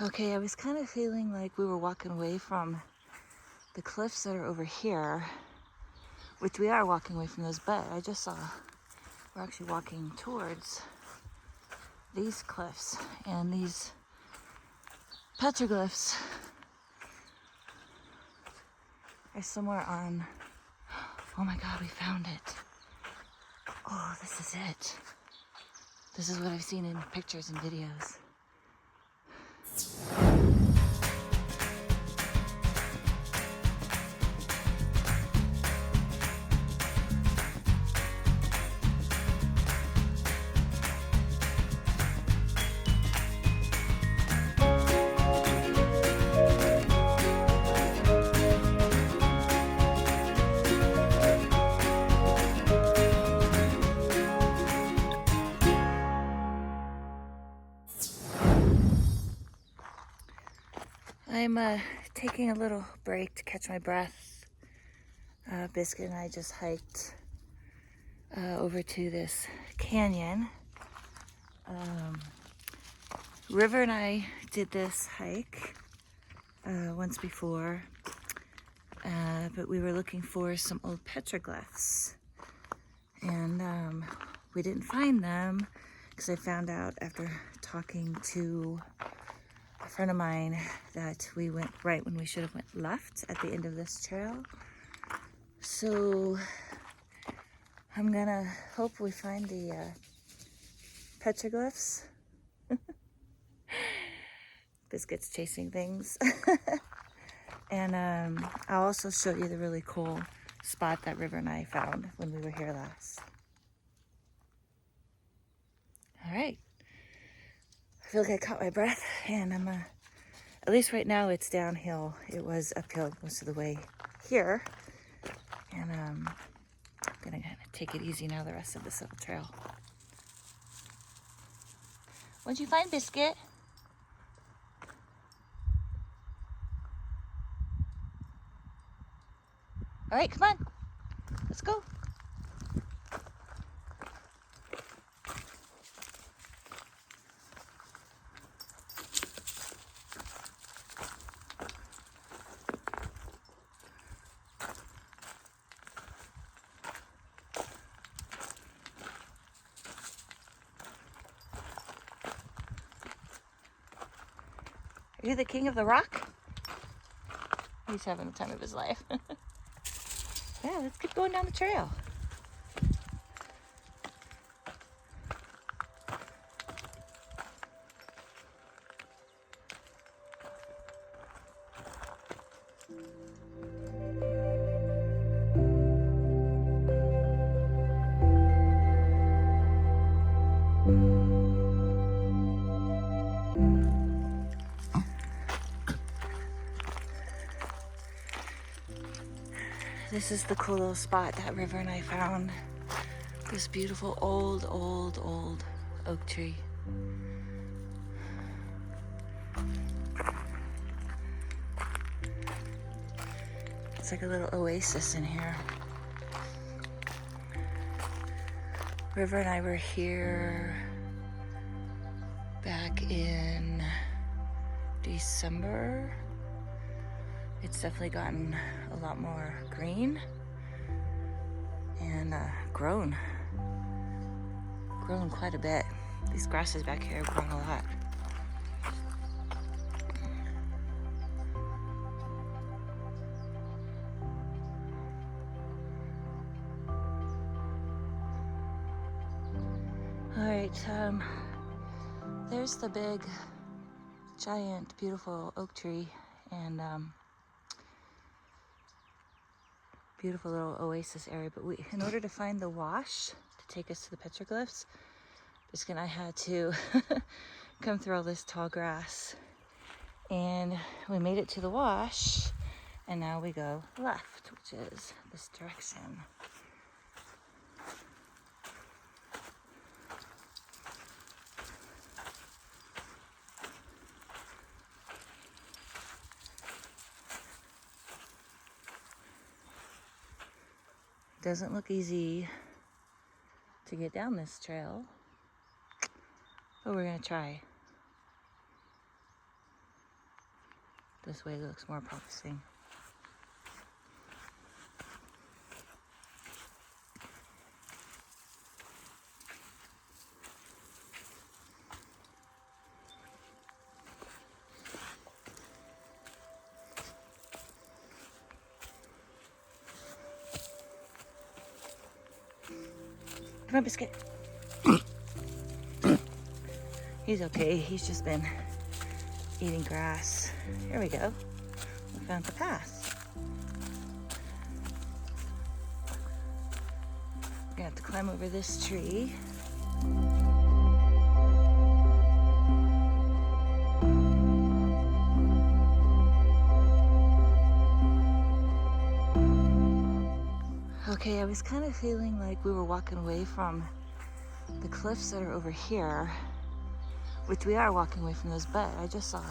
Okay, I was kind of feeling like we were walking away from the cliffs that are over here, which we are walking away from those, but I just saw we're actually walking towards these cliffs, and these petroglyphs are somewhere on, oh my God, we found it. Oh, this is it. This is what I've seen in pictures and videos. I'm taking a little break to catch my breath. Biscuit and I just hiked over to this canyon. River and I did this hike once before, but we were looking for some old petroglyphs, and we didn't find them because I found out after talking to a friend of mine that we went right when we should have went left at the end of this trail. So I'm gonna hope we find the petroglyphs. Biscuit's chasing things. And I'll also show you the really cool spot that River and I found when we were here last. All right. I feel like I caught my breath, and I'm at least right now it's downhill. It was uphill most of the way here. And I'm gonna kind of take it easy now the rest of this little trail. What'd you find, Biscuit? All right, come on. Let's go. Are you the king of the rock? He's having the time of his life. Yeah, let's keep going down the trail. This is the cool little spot that River and I found. This beautiful old oak tree. It's like a little oasis in here. River and I were here back in December. It's definitely gotten a lot more green and grown quite a bit. These grasses back here have grown a lot. All right, there's the big, giant, beautiful oak tree, and beautiful little oasis area. But in order to find the wash to take us to the petroglyphs, Biscuit and I had to come through all this tall grass, and we made it to the wash, and now we go left, which is this direction. Doesn't look easy to get down this trail, but we're gonna try. This way looks more promising. Come on, Biscuit. He's okay. He's just been eating grass. Here we go. We found the path. We're gonna have to climb over this tree. Okay, I was kind of feeling like we were walking away from the cliffs that are over here, which we are walking away from those, but I just saw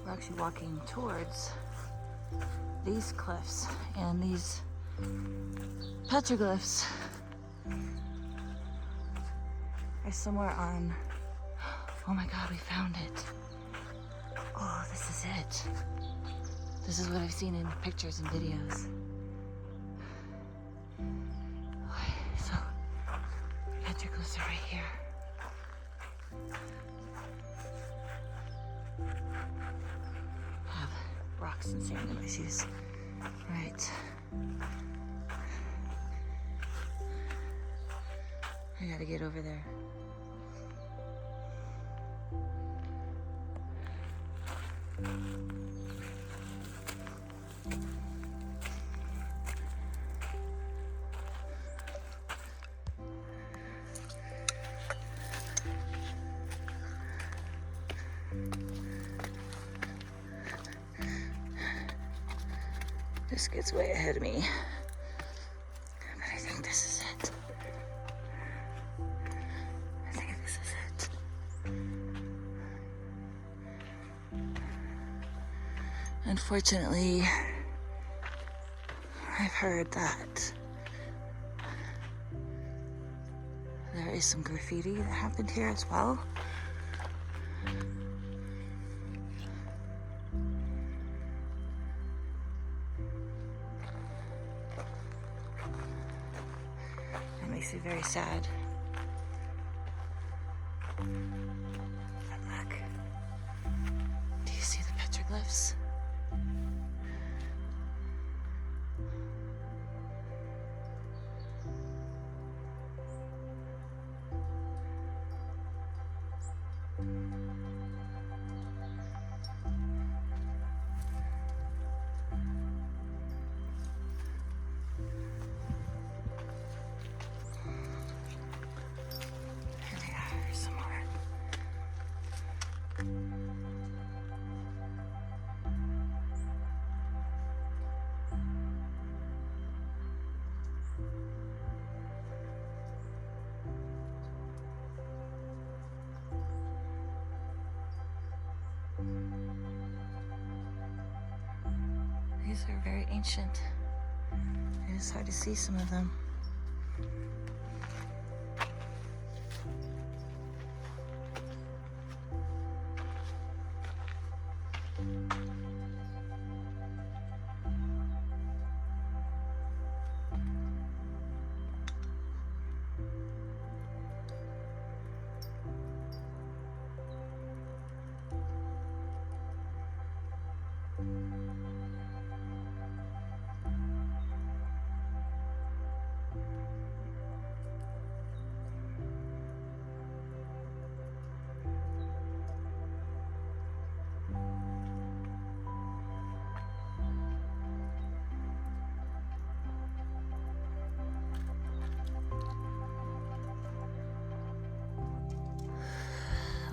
we're actually walking towards these cliffs, and these petroglyphs are somewhere on, oh my God, we found it. Oh, this is it. This is what I've seen in pictures and videos. So, petroglyphs are right here. I have rocks and sand in my shoes. Right. I gotta get over there. This gets way ahead of me, but I think this is it. I think this is it. Unfortunately, I've heard that there is some graffiti that happened here as well. That makes me very sad. But look, do you see the petroglyphs? Here they are, some more. These are very ancient. It is hard to see some of them.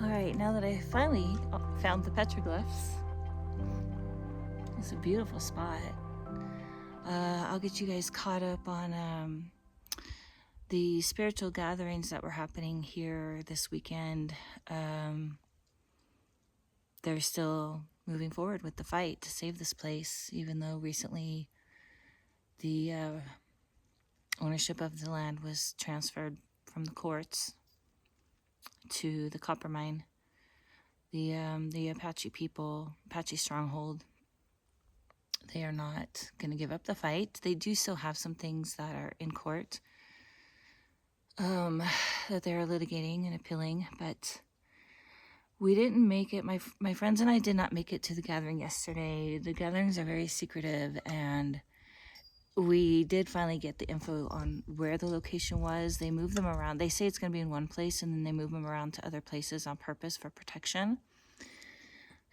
All right, now that I finally found the petroglyphs, it's a beautiful spot. I'll get you guys caught up on the spiritual gatherings that were happening here this weekend. They're still moving forward with the fight to save this place, even though recently the ownership of the land was transferred from the courts to the copper mine. the Apache people, Apache stronghold, they are not going to give up the fight. They do still have some things that are in court that they're litigating and appealing, but we didn't make it. My friends and I did not make it to the gathering yesterday. The gatherings are very secretive, and we did finally get the info on where the location was. They move them around. They say it's going to be in one place, and then they move them around to other places on purpose for protection.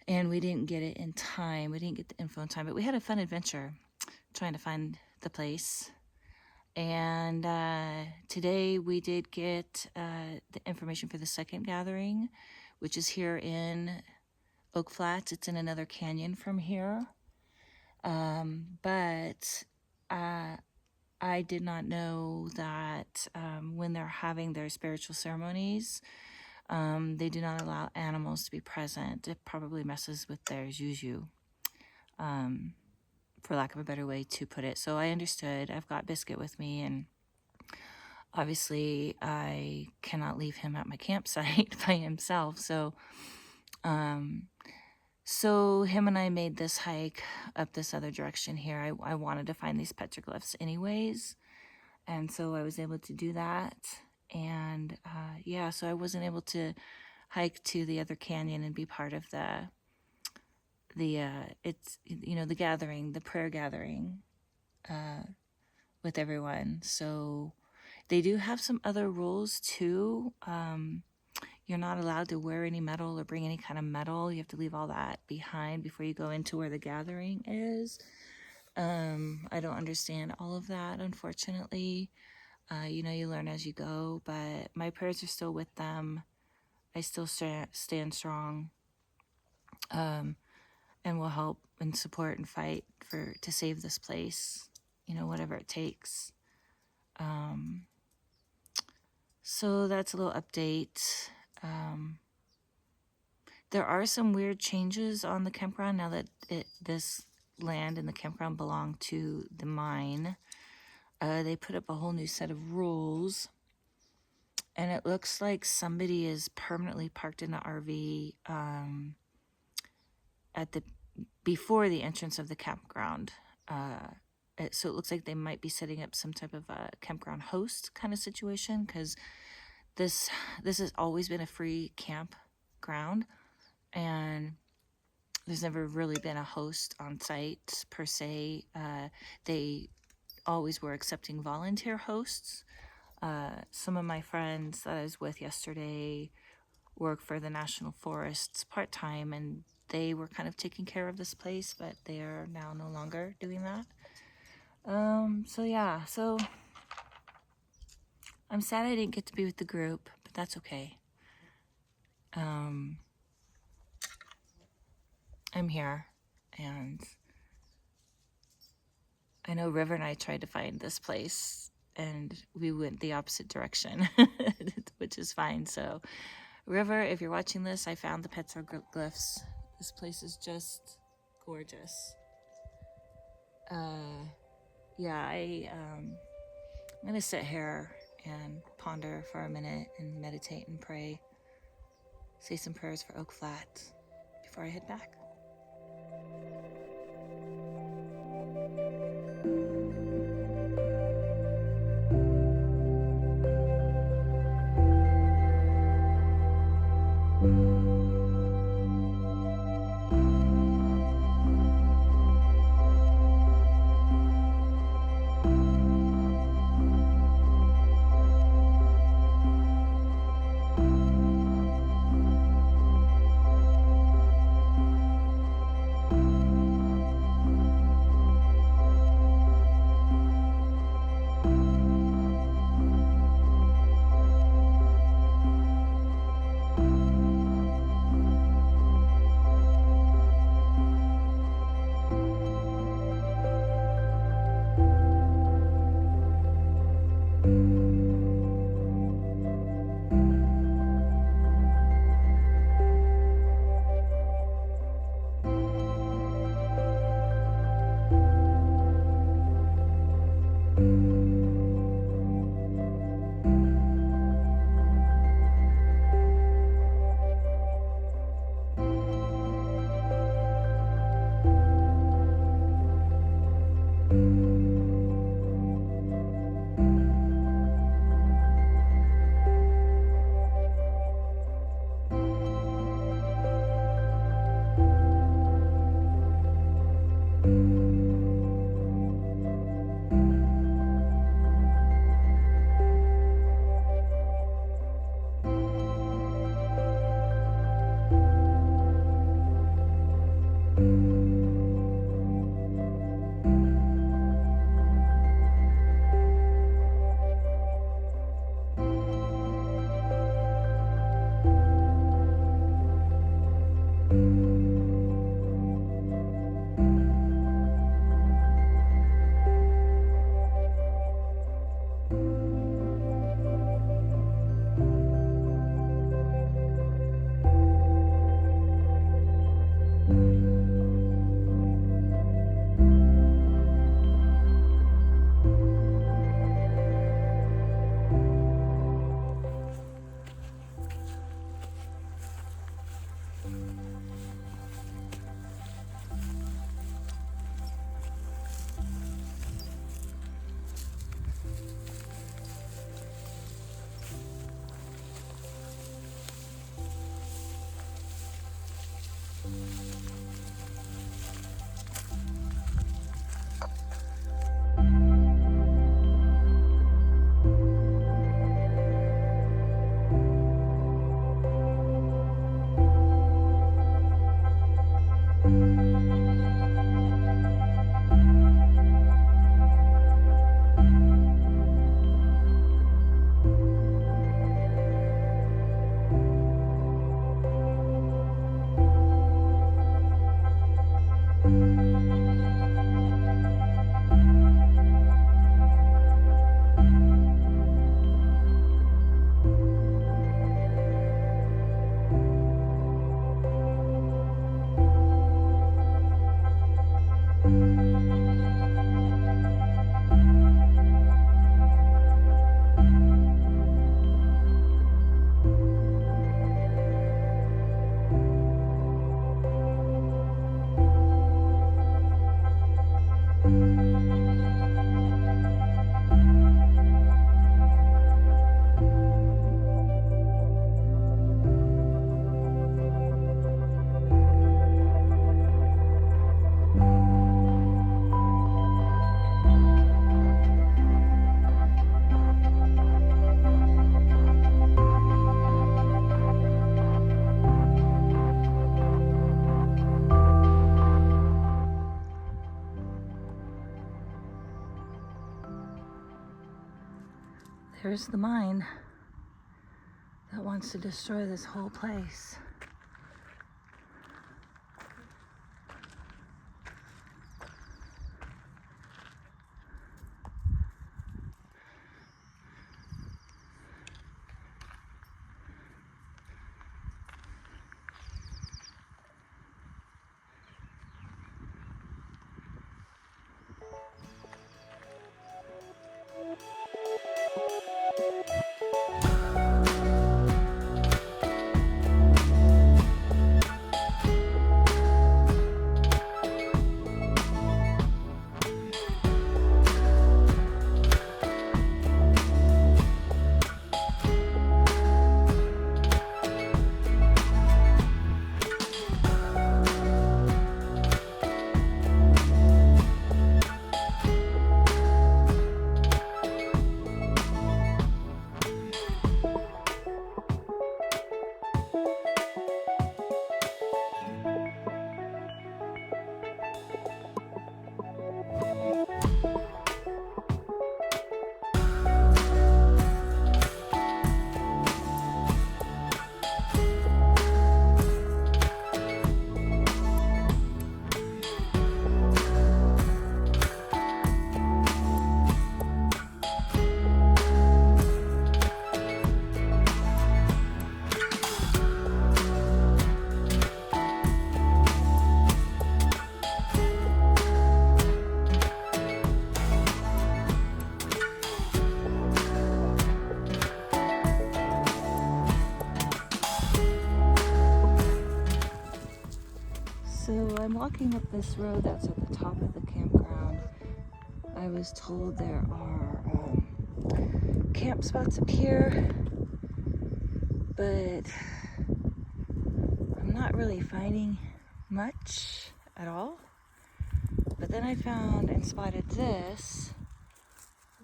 And we didn't get it in time. We didn't get the info in time, but we had a fun adventure trying to find the place. And today we did get the information for the second gathering, which is here in Oak Flats. It's in another canyon from here. But I did not know that when they're having their spiritual ceremonies, they do not allow animals to be present. It probably messes with their juju, for lack of a better way to put it. So I understood. I've got Biscuit with me, and obviously I cannot leave him at my campsite by himself. So him and I made this hike up this other direction here. I wanted to find these petroglyphs anyways, and so I was able to do that. And yeah, so I wasn't able to hike to the other canyon and be part of the it's, you know, the gathering, the prayer gathering with everyone. So they do have some other rules too. You're not allowed to wear any metal or bring any kind of metal. You have to leave all that behind before you go into where the gathering is. I don't understand all of that, unfortunately. You know, you learn as you go, but my prayers are still with them. I still stand strong, and will help and support and fight to save this place, you know, whatever it takes. So that's a little update. There are some weird changes on the campground now that this land and the campground belong to the mine. They put up a whole new set of rules, and it looks like somebody is permanently parked in an RV before the entrance of the campground. So it looks like they might be setting up some type of a campground host kind of situation, because this has always been a free campground, and there's never really been a host on site per se. They always were accepting volunteer hosts. Some of my friends that I was with yesterday work for the National Forests part-time, and they were kind of taking care of this place, but they are now no longer doing that. So yeah, so I'm sad I didn't get to be with the group, but that's okay. I'm here, and I know River and I tried to find this place, and we went the opposite direction, which is fine. So River, if you're watching this, I found the Petroglyphs. This place is just gorgeous. Yeah, I'm gonna sit here and ponder for a minute and meditate and pray. Say some prayers for Oak Flat before I head back. There's the mine that wants to destroy this whole place. So I'm walking up this road that's at the top of the campground. I was told there are camp spots up here, but I'm not really finding much at all. But then I found and spotted this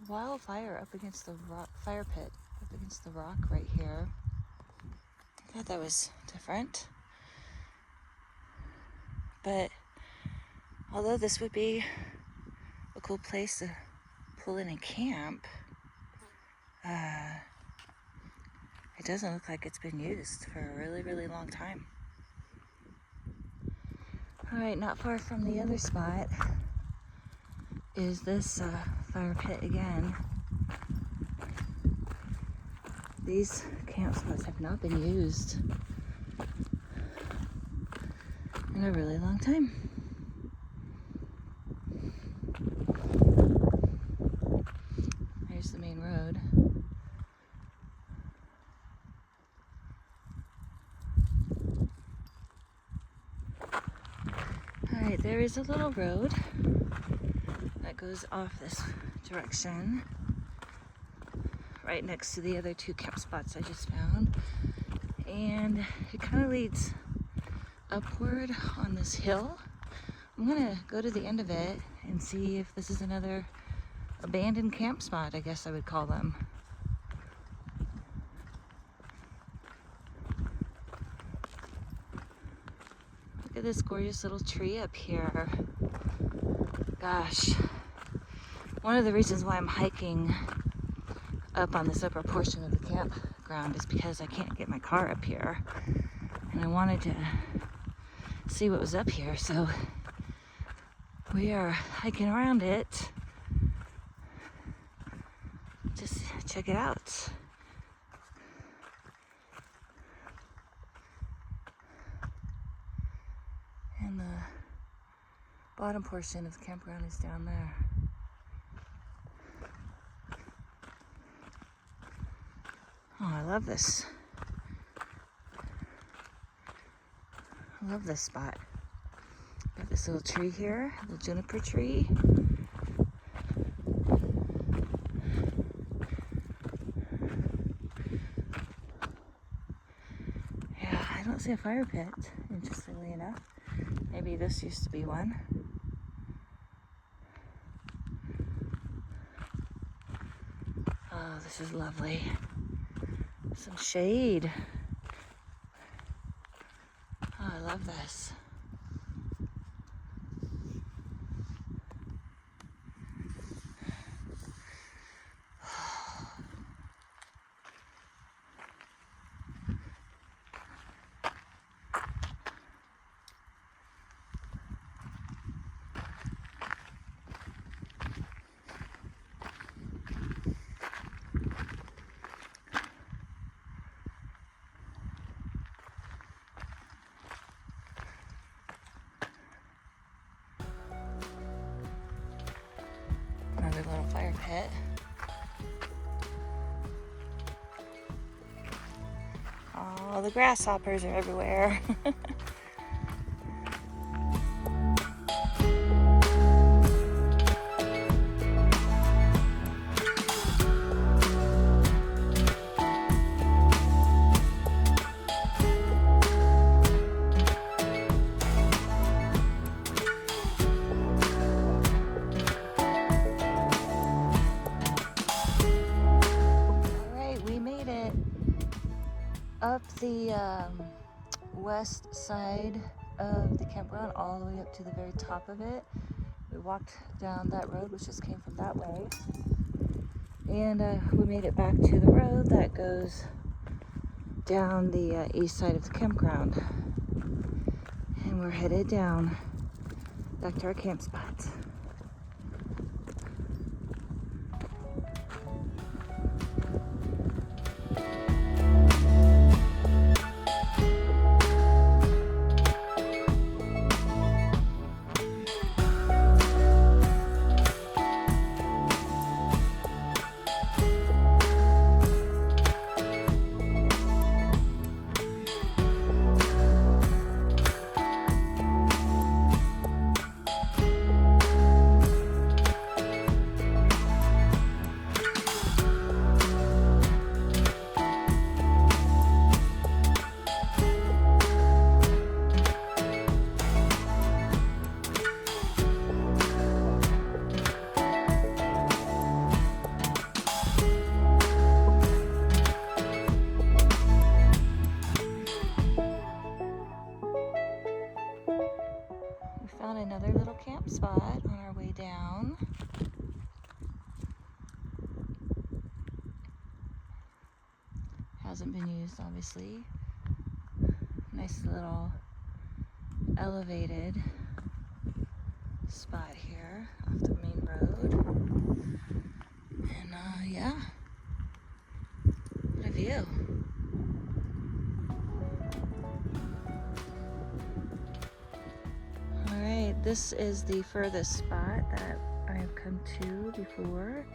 wildfire up against the rock, fire pit up against the rock right here. I thought that was different. But although this would be a cool place to pull in and camp, it doesn't look like it's been used for a really, really long time. All right, not far from the other spot is this fire pit again. These camp spots have not been used in a really long time. There's the main road. Alright, there is a little road that goes off this direction, right next to the other two camp spots I just found. And it kind of leads upward on this hill. I'm gonna go to the end of it and see if this is another abandoned camp spot, I guess I would call them. Look at this gorgeous little tree up here. Gosh, one of the reasons why I'm hiking up on this upper portion of the campground is because I can't get my car up here. And I wanted to see what was up here, so we are hiking around it. Just check it out. And the bottom portion of the campground is down there. Oh, I love this. I love this spot. Got this little tree here, a little juniper tree. Yeah, I don't see a fire pit, interestingly enough. Maybe this used to be one. Oh, this is lovely. Some shade. Oh, I love this. Another little fire pit. Oh, the grasshoppers are everywhere. Up the west side of the campground, all the way up to the very top of it. We walked down that road, which just came from that way, and we made it back to the road that goes down the east side of the campground, and we're headed down back to our camp spot. Found another little camp spot on our way down. Hasn't been used, obviously. Nice little elevated spot here off the main road. And yeah, what a view. Alright, this is the furthest spot that I have come to before.